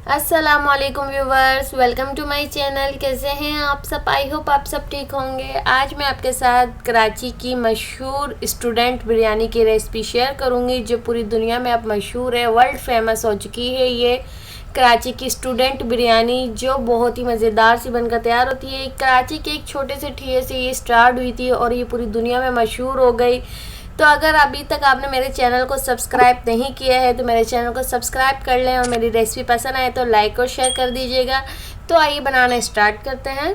अस्सलामुअलैकुम viewers, welcome to my channel. कैसे हैं आप सब? आई होप आप सब ठीक होंगे। आज मैं आपके साथ कराची की मशहूर स्टूडेंट बिरयानी की रेसिपी शेयर करूंगी, जो पूरी दुनिया में अब मशहूर है, वर्ल्ड फेमस हो चुकी है। ये कराची की स्टूडेंट बिरयानी जो बहुत ही मज़ेदार सी बनकर तैयार होती है। कराची के एक छोटे से ठिये से ये स्टार्ट हुई थी और ये पूरी दुनिया में मशहूर हो गई। तो अगर अभी तक आपने मेरे चैनल को सब्सक्राइब नहीं किया है तो मेरे चैनल को सब्सक्राइब कर लें, और मेरी रेसिपी पसंद आए तो लाइक और शेयर कर दीजिएगा। तो आइए बनाना स्टार्ट करते हैं।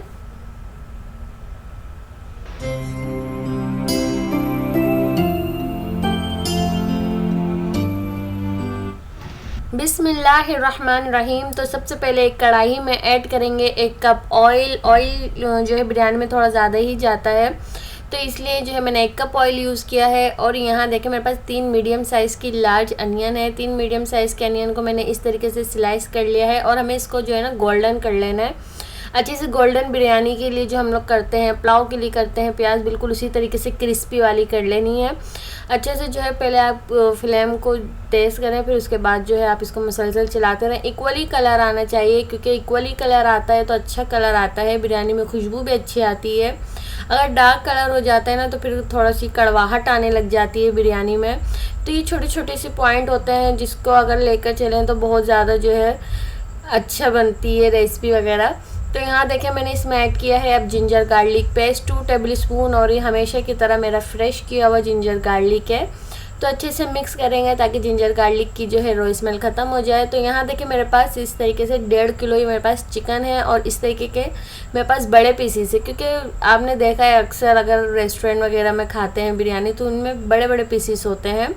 बिस्मिल्लाहिर्रहमानिर्रहीम। तो सबसे पहले एक कढ़ाई में ऐड करेंगे 1 कप ऑयल। ऑयल जो है बिरयानी में थोड़ा ज़्यादा ही जाता है, तो इसलिए जो है मैंने 1 कप ऑयल यूज़ किया है। और यहाँ देखें मेरे पास 3 मीडियम साइज़ की लार्ज अनियन है। 3 मीडियम साइज़ के अनियन को मैंने इस तरीके से स्लाइस कर लिया है, और हमें इसको जो है ना गोल्डन कर लेना है अच्छे से। गोल्डन बिरयानी के लिए जो हम लोग करते हैं, पुलाव के लिए करते हैं, प्याज बिल्कुल उसी तरीके से क्रिस्पी वाली कर लेनी है अच्छे से। जो है पहले आप फ्लेम को तेज़ करें, फिर उसके बाद जो है आप इसको मुसलसल चलाते रहें। इक्वली कलर आना चाहिए, क्योंकि इक्वली कलर आता है तो अच्छा कलर आता है, बिरयानी में खुशबू भी अच्छी आती है। अगर डार्क कलर हो जाता है ना तो फिर थोड़ा सी कड़वाहट आने लग जाती है बिरयानी में। तो ये छोटे छोटे से पॉइंट होते हैं जिसको अगर लेकर चलें तो बहुत ज़्यादा जो है अच्छा बनती है रेसिपी वगैरह। तो यहाँ देखें मैंने इसमें ऐड किया है अब ginger garlic paste 2 table spoon, और ये हमेशा की तरह मेरा फ्रेश किया हुआ जिंजर गार्लिक है। तो अच्छे से मिक्स करेंगे ताकि जिंजर गार्लिक की जो है रो स्मेल ख़त्म हो जाए। तो यहाँ देखिए मेरे पास इस तरीके से 1.5 किलो ही मेरे पास चिकन है, और इस तरीके के मेरे पास बड़े पीसीस है, क्योंकि आपने देखा है अक्सर अगर रेस्टोरेंट वगैरह में खाते हैं बिरयानी तो उनमें बड़े बड़े पीसीस होते हैं,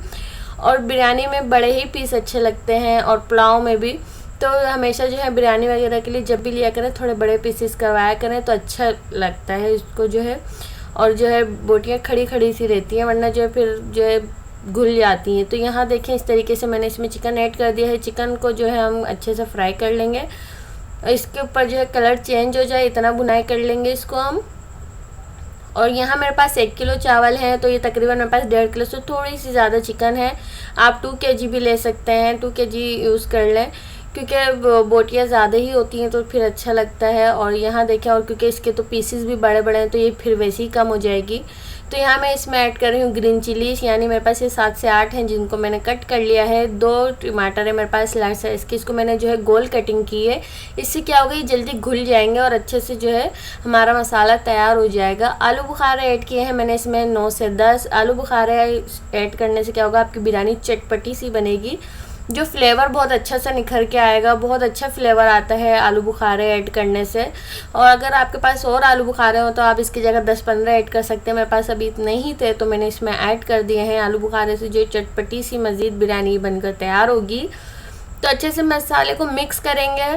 और बिरयानी में बड़े ही पीस अच्छे लगते हैं, और पुलाव में भी। तो हमेशा जो है बिरयानी वगैरह के लिए जब भी लिया करें थोड़े बड़े पीसेस करवाया करें तो अच्छा लगता है इसको जो है। और जो है बोटियाँ खड़ी खड़ी सी रहती हैं, वरना जो है फिर जो है घुल जाती हैं। तो यहाँ देखें इस तरीके से मैंने इसमें चिकन ऐड कर दिया है। चिकन को जो है हम अच्छे से फ्राई कर लेंगे, और इसके ऊपर जो है कलर चेंज हो जाए इतना भुनाई कर लेंगे इसको हम। और यहाँ मेरे पास 1 किलो चावल है, तो ये तकरीबन मेरे पास 1.5 किलो से थोड़ी सी ज़्यादा चिकन है। आप 2 kg भी ले सकते हैं, 2 kg यूज़ कर लें, क्योंकि बोटियाँ ज़्यादा ही होती हैं तो फिर अच्छा लगता है। और यहाँ देखें, और क्योंकि इसके तो पीसेस भी बड़े बड़े हैं तो ये फिर वैसे ही कम हो जाएगी। तो यहाँ मैं इसमें ऐड कर रही हूँ ग्रीन चिलीज, यानी मेरे पास ये 7 से 8 हैं जिनको मैंने कट कर लिया है। 2 टमाटर है मेरे पास लार्ज साइज़ के, इसको मैंने जो है गोल कटिंग की है। इससे क्या होगा, ये जल्दी घुल जाएंगे और अच्छे से जो है हमारा मसाला तैयार हो जाएगा। आलू बुखारा ऐड किए हैं मैंने इसमें 9 से 10 आलू बुखारा ऐड करने से क्या होगा, आपकी बिरयानी चटपटी सी बनेगी, जो फ्लेवर बहुत अच्छा सा निखर के आएगा। बहुत अच्छा फ्लेवर आता है आलू बुखारे ऐड करने से। और अगर आपके पास और आलू बुखारे हो तो आप इसकी जगह 10-15 ऐड कर सकते हैं। मेरे पास अभी इतने ही थे तो मैंने इसमें ऐड कर दिए हैं आलू बुखारे से, जो चटपटी सी मज़ीद बिरयानी बनकर तैयार होगी। तो अच्छे से मसाले को मिक्स करेंगे।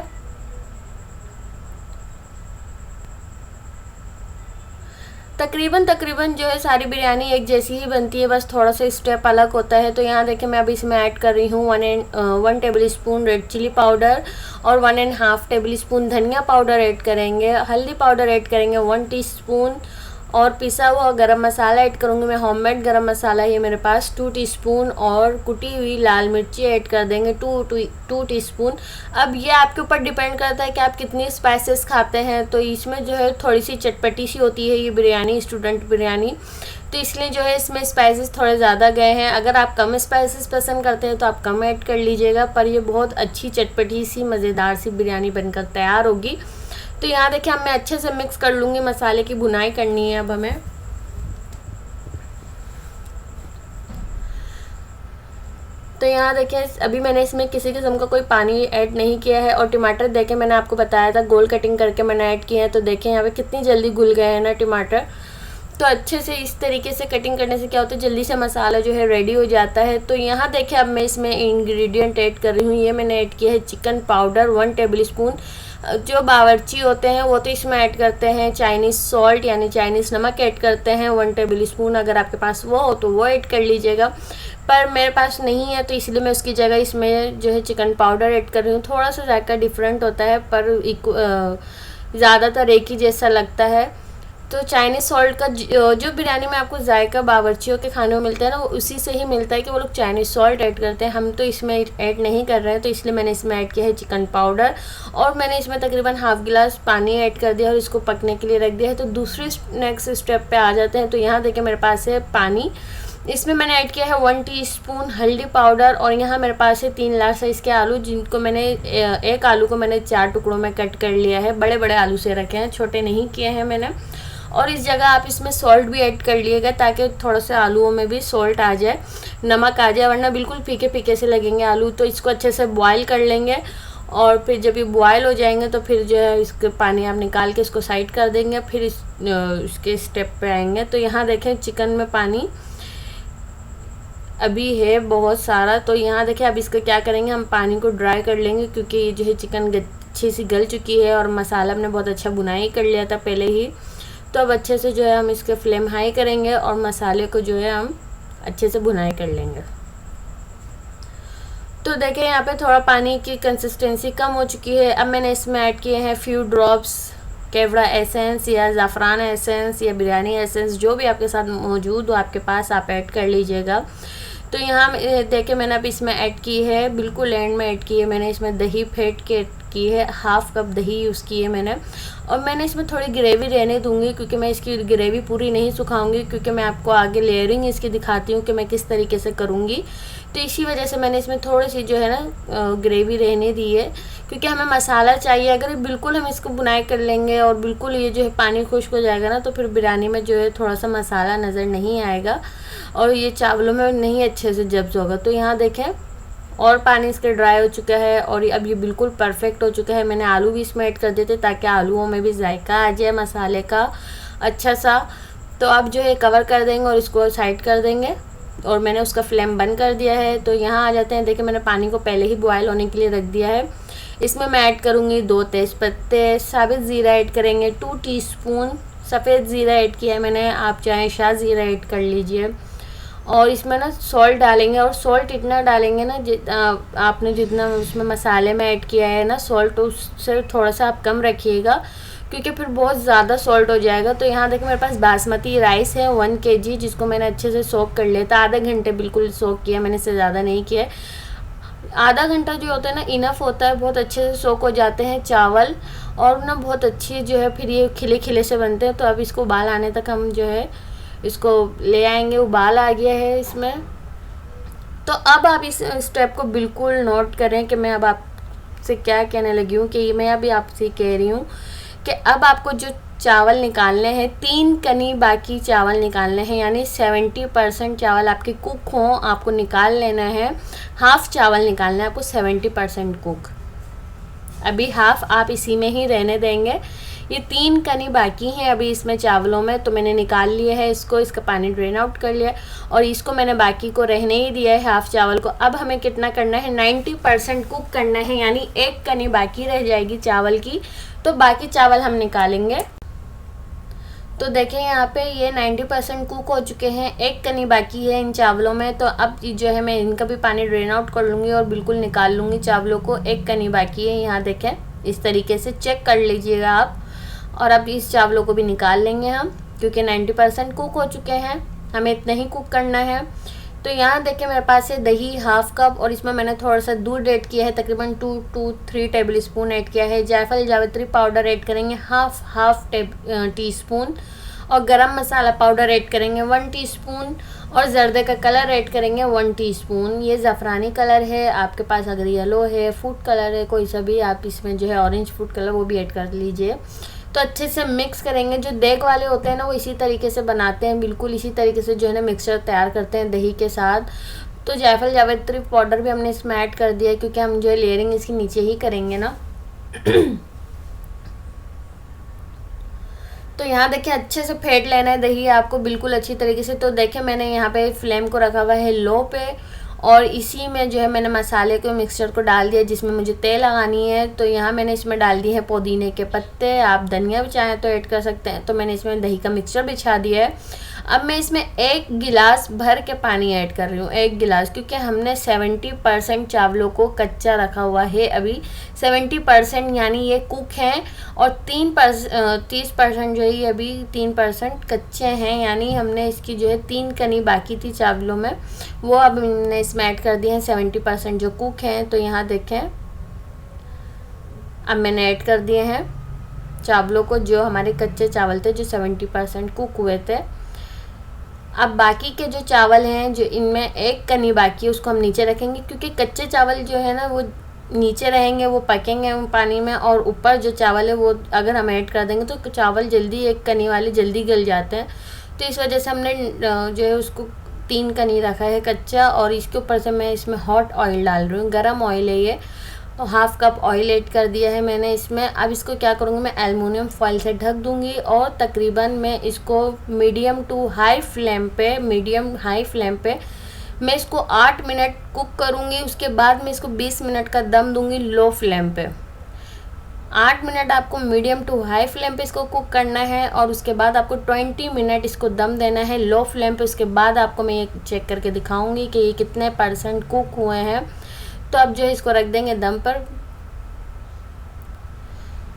तकरीबन जो है सारी बिरयानी एक जैसी ही बनती है, बस थोड़ा सा स्टेप अलग होता है। तो यहाँ देखिए मैं अभी इसमें ऐड कर रही हूँ 1 tablespoon red chilli powder, और 1.5 टेबल स्पून धनिया पाउडर ऐड करेंगे। हल्दी पाउडर ऐड करेंगे 1 टीस्पून, और पिसा हुआ गरम मसाला ऐड करूँगी मैं, होममेड गरम मसाला है मेरे पास 2 टीस्पून, और कुटी हुई लाल मिर्ची ऐड कर देंगे 2 टीस्पून। अब ये आपके ऊपर डिपेंड करता है कि आप कितनी स्पाइसेस खाते हैं। तो इसमें जो है थोड़ी सी चटपटी सी होती है ये बिरयानी, स्टूडेंट बिरयानी, तो इसलिए जो है इसमें स्पाइसेस थोड़े ज़्यादा गए हैं। अगर आप कम स्पाइसेस पसंद करते हैं तो आप कम ऐड कर लीजिएगा, पर ये बहुत अच्छी चटपटी सी मज़ेदार सी बिरयानी बनकर तैयार होगी। तो यहाँ देखिए अब मैं अच्छे से मिक्स कर लूँगी, मसाले की भुनाई करनी है अब हमें। तो यहाँ देखिए अभी मैंने इसमें किसी किस्म का कोई पानी ऐड नहीं किया है। और टमाटर देखें मैंने आपको बताया था गोल कटिंग करके मैंने ऐड किए हैं, तो देखें यहाँ पे कितनी जल्दी घुल गए हैं ना टमाटर। तो अच्छे से इस तरीके से कटिंग करने से क्या होता है, जल्दी से मसाला जो है रेडी हो जाता है। तो यहाँ देखिए अब मैं इसमें इंग्रेडिएंट ऐड कर रही हूँ। ये मैंने ऐड किया है चिकन पाउडर 1 टेबल स्पून। जो बावर्ची होते हैं वो तो इसमें ऐड करते हैं चाइनीज़ सॉल्ट, यानी चाइनीज़ नमक ऐड करते हैं 1 टेबल स्पून। अगर आपके पास वो हो तो वो ऐड कर लीजिएगा, पर मेरे पास नहीं है तो इसलिए मैं उसकी जगह इसमें जो है चिकन पाउडर ऐड कर रही हूँ। थोड़ा सा जायका डिफरेंट होता है, पर ज़्यादातर एक ही जैसा लगता है। तो चाइनीज़ सॉल्ट का जो बिरयानी में आपको जायका बावर्चियों के खाने में मिलता है ना, वो उसी से ही मिलता है कि वो लोग चाइनीज़ सॉल्ट ऐड करते हैं। हम तो इसमें ऐड नहीं कर रहे हैं, तो इसलिए मैंने इसमें ऐड किया है चिकन पाउडर, और मैंने इसमें तकरीबन हाफ गिलास पानी ऐड कर दिया और इसको पकने के लिए रख दिया है। तो दूसरे नेक्स्ट स्टेप पे आ जाते हैं। तो यहाँ देखिए मेरे पास है पानी, इसमें मैंने ऐड किया है 1 टीस्पून हल्दी पाउडर, और यहाँ मेरे पास है 3 लार्ज साइज़ के आलू, जिनको मैंने एक आलू को मैंने 4 टुकड़ों में कट कर लिया है। बड़े बड़े आलू से रखे हैं, छोटे नहीं किए हैं मैंने। और इस जगह आप इसमें सॉल्ट भी ऐड कर लीजिएगा ताकि थोड़ा सा आलूओं में भी सॉल्ट आ जाए, नमक आ जाए, वरना बिल्कुल फीके फीके से लगेंगे आलू। तो इसको अच्छे से बॉयल कर लेंगे, और फिर जब ये बॉयल हो जाएंगे तो फिर जो है इसके पानी आप निकाल के इसको साइड कर देंगे। फिर इसके स्टेप पे आएंगे। तो यहाँ देखें चिकन में पानी अभी है बहुत सारा। तो यहाँ देखिए अब इसको क्या करेंगे, हम पानी को ड्राई कर लेंगे, क्योंकि ये जो है चिकन अच्छी सी गल चुकी है और मसाला हमने बहुत अच्छा बुनाई कर लिया था पहले ही। तो अब अच्छे से जो है हम इसके फ्लेम हाई करेंगे और मसाले को जो है हम अच्छे से भुनाई कर लेंगे। तो देखें यहाँ पे थोड़ा पानी की कंसिस्टेंसी कम हो चुकी है। अब मैंने इसमें ऐड किए हैं फ्यू ड्रॉप्स केवड़ा एसेंस या ज़ाफ़रान एसेंस या बिरयानी एसेंस, जो भी आपके साथ मौजूद हो आपके पास, आप ऐड कर लीजिएगा। तो यहाँ देखें मैंने अब इसमें ऐड की है, बिल्कुल एंड में ऐड की है मैंने इसमें दही फेंट के की है, हाफ़ कप दही यूज़ की है मैंने। और मैंने इसमें थोड़ी ग्रेवी रहने दूंगी, क्योंकि मैं इसकी ग्रेवी पूरी नहीं सुखाऊंगी, क्योंकि मैं आपको आगे लेयरिंग इसकी दिखाती हूँ कि मैं किस तरीके से करूँगी। तो इसी वजह से मैंने इसमें थोड़ी सी जो है ना ग्रेवी रहने दी है, क्योंकि हमें मसाला चाहिए। अगर बिल्कुल हम इसको बुनाई कर लेंगे और बिल्कुल ये जो है पानी खुश्क हो जाएगा ना, तो फिर बिरयानी में जो है थोड़ा सा मसाला नज़र नहीं आएगा और ये चावलों में नहीं अच्छे से जब्स होगा। तो यहाँ देखें और पानी इसके ड्राई हो चुका है और अब ये बिल्कुल परफेक्ट हो चुका है। मैंने आलू भी इसमें ऐड कर दिए थे ताकि आलूओं में भी जायका आ जाए मसाले का अच्छा सा। तो अब जो है कवर कर देंगे और इसको साइड कर देंगे, और मैंने उसका फ्लेम बंद कर दिया है। तो यहाँ आ जाते हैं, देखिए मैंने पानी को पहले ही बॉयल होने के लिए रख दिया है। इसमें मैं ऐड करूँगी 2 तेज़पत्ते, साबित ज़ीरा ऐड करेंगे 2 टीस्पून, सफ़ेद ज़ीरा ऐड किया है मैंने, आप चाहें शाह ज़ीरा ऐड कर लीजिए। और इसमें ना सॉल्ट डालेंगे, और सॉल्ट इतना डालेंगे ना आपने जितना उसमें मसाले में ऐड किया है ना सॉल्ट, उससे थोड़ा सा आप कम रखिएगा, क्योंकि फिर बहुत ज़्यादा सॉल्ट हो जाएगा। तो यहाँ देखिए मेरे पास बासमती राइस है 1 kg, जिसको मैंने अच्छे से सोक कर लिया था, आधा घंटे बिल्कुल सोक किया मैंने, इससे ज़्यादा नहीं किया। आधा घंटा जो होता है ना इनफ होता है, बहुत अच्छे से सोक हो जाते हैं चावल, और ना बहुत अच्छी जो है फिर ये खिले खिले से बनते हैं। तो अब इसको उबाल आने तक हम जो है इसको ले आएंगे। उबाल आ गया है इसमें। तो अब आप इस स्टेप को बिल्कुल नोट करें कि मैं अब आपसे क्या कहने लगी हूँ, कि मैं अभी आपसे कह रही हूँ कि अब आपको जो चावल निकालने हैं, 3 कनी बाकी चावल निकालने हैं, यानी 70% चावल आपके कुक हों, आपको निकाल लेना है। हाफ़ चावल निकालना है आपको 70% कुक, अभी हाफ़ आप इसी में ही रहने देंगे। ये 3 कनी बाकी हैं अभी इसमें चावलों में, तो मैंने निकाल लिया है इसको, इसका पानी ड्रेन आउट कर लिया, और इसको मैंने बाकी को रहने ही दिया है हाफ़ चावल को। अब हमें कितना करना है, 90% कुक करना है, यानी 1 कनी बाकी रह जाएगी चावल की, तो बाकी चावल हम निकालेंगे। तो देखें यहाँ पे ये 90% कुक हो चुके हैं, 1 कनी बाकी है इन चावलों में। तो अब जो है मैं इनका भी पानी ड्रेन आउट कर लूँगी और बिल्कुल निकाल लूँगी चावलों को। 1 कनी बाकी है, यहाँ देखें इस तरीके से चेक कर लीजिएगा आप। और अब इस चावलों को भी निकाल लेंगे हम, क्योंकि 90% कुक हो चुके हैं, हमें इतना ही कुक करना है। तो यहाँ देखिए मेरे पास है दही हाफ़ कप, और इसमें मैंने थोड़ा सा दूध ऐड किया है, तकरीबन 2 to 3 टेबल स्पून ऐड किया है। जायफल जावित्री पाउडर ऐड करेंगे हाफ टीस्पून, और गरम मसाला पाउडर ऐड करेंगे 1 टीस्पून, और जर्दे का कलर ऐड करेंगे 1 टीस्पून। ये ज़ाफ़रानी कलर है, आपके पास अगर येलो है, फूड कलर है कोई सा भी, आप इसमें जो है ऑरेंज फूड कलर वो भी ऐड कर लीजिए। तो अच्छे से मिक्स करेंगे। जो देग वाले होते हैं ना वो इसी तरीके से बनाते हैं, बिल्कुल इसी तरीके से जो है ना मिक्सचर तैयार करते हैं दही के साथ। तो जायफल जावित्री पाउडर भी हमने इसमें ऐड कर दिया है, क्योंकि हम जो है लेयरिंग इसकी नीचे ही करेंगे ना। तो यहाँ देखिए अच्छे से फेंट लेना है दही आपको बिल्कुल अच्छी तरीके से। तो देखिए मैंने यहाँ पे फ्लेम को रखा हुआ है लो पे, और इसी में जो है मैंने मसाले को मिक्सचर को डाल दिया, जिसमें मुझे तेल लगानी है। तो यहाँ मैंने इसमें डाल दिए हैं पुदीने के पत्ते, आप धनिया भी चाहें तो ऐड कर सकते हैं। तो मैंने इसमें दही का मिक्सचर बिछा दिया है। अब मैं इसमें 1 गिलास भर के पानी ऐड कर रही हूँ, 1 गिलास, क्योंकि हमने 70% चावलों को कच्चा रखा हुआ है अभी। 70% यानी ये कुक हैं, और 30% जो है ये अभी 3% कच्चे हैं, यानी हमने इसकी जो है 3 कनी बाकी थी चावलों में, वो अब हमने इसमें ऐड कर दिए हैं। 70% जो कुक हैं, तो यहाँ देखें अब मैंने ऐड कर दिए हैं चावलों को, जो हमारे कच्चे चावल थे जो 70% कुक हुए थे। अब बाकी के जो चावल हैं, जो इनमें 1 कनी बाकी है, उसको हम नीचे रखेंगे, क्योंकि कच्चे चावल जो है ना वो नीचे रहेंगे, वो पकेंगे पानी में, और ऊपर जो चावल है वो अगर हम ऐड कर देंगे तो चावल जल्दी 1 कनी वाले जल्दी गल जाते हैं। तो इस वजह से हमने जो है उसको 3 कनी रखा है कच्चा, और इसके ऊपर से मैं इसमें हॉट ऑयल डाल रही हूँ, गर्म ऑयल है ये। तो 1/2 कप ऑयल ऐड कर दिया है मैंने इसमें। अब इसको क्या करूँगी, मैं एल्युमिनियम फॉइल से ढक दूँगी, और तकरीबन मैं इसको मीडियम हाई फ्लेम पे मैं इसको 8 मिनट कुक करूँगी। उसके बाद मैं इसको 20 मिनट का दम दूँगी लो फ्लेम पे। 8 मिनट आपको मीडियम टू हाई फ्लेम पे इसको कुक करना है, और उसके बाद आपको 20 मिनट इसको दम देना है लो फ्लेम पे। उसके बाद आपको मैं ये चेक करके दिखाऊंगी कि ये कितने % कुक हुए हैं। तो अब जो है इसको रख देंगे दम पर।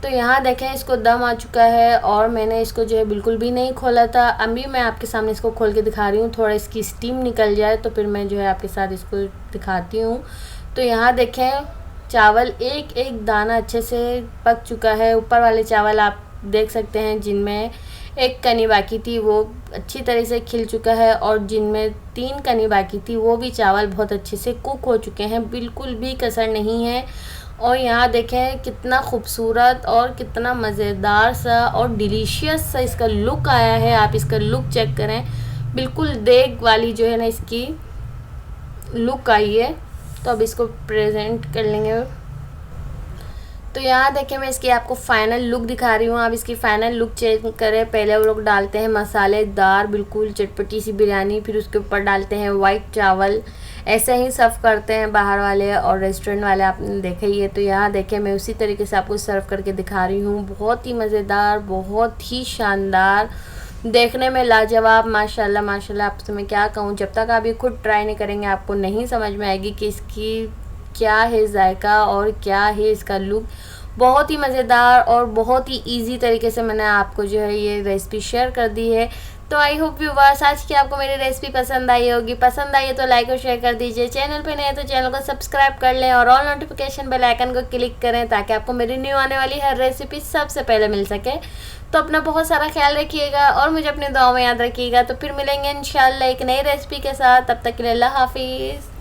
तो यहाँ देखें इसको दम आ चुका है, और मैंने इसको जो है बिल्कुल भी नहीं खोला था। अभी मैं आपके सामने इसको खोल के दिखा रही हूँ, थोड़ा इसकी स्टीम निकल जाए तो फिर मैं जो है आपके साथ इसको दिखाती हूँ। तो यहाँ देखें चावल एक एक दाना अच्छे से पक चुका है। ऊपर वाले चावल आप देख सकते हैं जिनमें 1 कनी बाकी थी वो अच्छी तरह से खिल चुका है, और जिनमें 3 कनी बाकी थी वो भी चावल बहुत अच्छे से कुक हो चुके हैं, बिल्कुल भी कसर नहीं है। और यहाँ देखें कितना खूबसूरत और कितना मज़ेदार सा और डिलीशियस सा इसका लुक आया है। आप इसका लुक चेक करें, बिल्कुल देग वाली जो है ना इसकी लुक आई है। तो अब इसको प्रेजेंट कर लेंगे। तो यहाँ देखें मैं इसकी आपको फ़ाइनल लुक दिखा रही हूँ। आप इसकी फ़ाइनल लुक चेक करें। पहले वो लोग डालते हैं मसालेदार बिल्कुल चटपटी सी बिरयानी, फिर उसके ऊपर डालते हैं वाइट चावल। ऐसे ही सर्व करते हैं बाहर वाले और रेस्टोरेंट वाले, आपने देखा ही है। तो यहाँ देखें मैं उसी तरीके से आपको सर्व करके दिखा रही हूँ। बहुत ही मज़ेदार, बहुत ही शानदार, देखने में लाजवाब, माशाल्लाह माशाल्लाह। आपसे मैं क्या कहूँ, जब तक आप ये खुद ट्राई नहीं करेंगे आपको नहीं समझ में आएगी कि इसकी क्या है जायका और क्या है इसका लुक। बहुत ही मज़ेदार और बहुत ही इजी तरीके से मैंने आपको जो है ये रेसिपी शेयर कर दी है। तो आई होप व्यूअर्स आज की आपको मेरी रेसिपी पसंद आई होगी। पसंद आई है तो लाइक और शेयर कर दीजिए। चैनल पे नए हैं तो चैनल को सब्सक्राइब कर लें और ऑल नोटिफिकेशन बेल आइकन को क्लिक करें ताकि आपको मेरी न्यू आने वाली हर रेसिपी सबसे पहले मिल सके। तो अपना बहुत सारा ख्याल रखिएगा और मुझे अपने दुआओं में याद रखिएगा। तो फिर मिलेंगे इंशाल्लाह एक नई रेसिपी के साथ। तब तक के लिए अल्लाह हाफिज़।